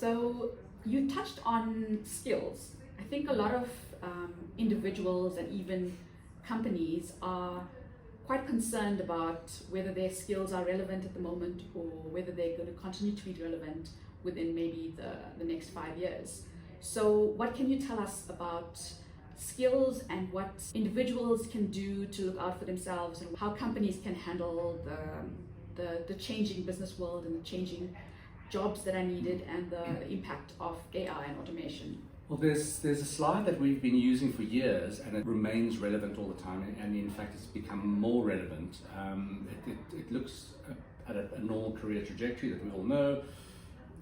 So you touched on skills. I think a lot of individuals and even companies are quite concerned about whether their skills are relevant at the moment or whether they're going to continue to be relevant within maybe the next 5 years. So what can you tell us about skills and what individuals can do to look out for themselves, and how companies can handle the changing business world and the changing jobs that are needed and the impact of AI and automation? Well, there's a slide that we've been using for years, and it remains relevant all the time, and in fact it's become more relevant. It looks at a normal career trajectory that we all know: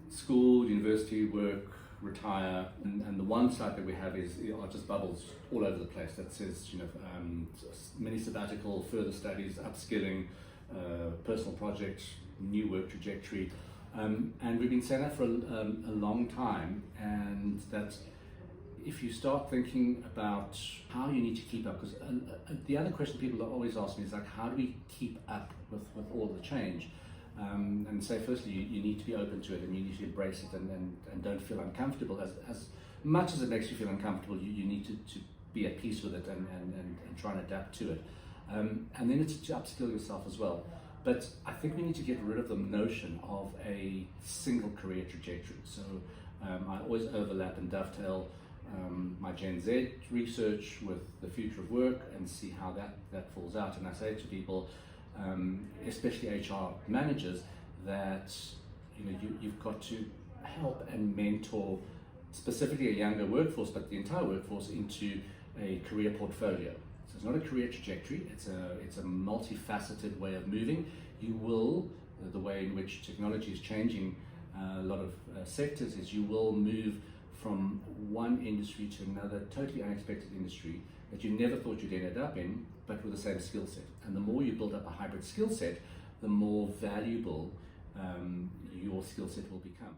school, university, work, retire, and the one side that we have are just bubbles all over the place that says, mini sabbatical, further studies, upskilling, personal project, new work trajectory. And we've been saying that for a long time, and that if you start thinking about how you need to keep up, because the other question people always ask me is like, how do we keep up with all the change? And say, firstly, you need to be open to it, and you need to embrace it, and don't feel uncomfortable. As much as it makes you feel uncomfortable, you need to be at peace with it and try and adapt to it. And then it's to upskill yourself as well. But I think we need to get rid of the notion of a single career trajectory. So I always overlap and dovetail my Gen Z research with the future of work and see how that falls out. And I say to people, especially HR managers, that you've got to help and mentor specifically a younger workforce, but the entire workforce, into a career portfolio. So it's not a career trajectory, it's a multifaceted way of moving. You will, the way in which technology is changing a lot of sectors, is you will move from one industry to another totally unexpected industry that you never thought you'd ended up in, but with the same skill set. And the more you build up a hybrid skill set, the more valuable your skill set will become.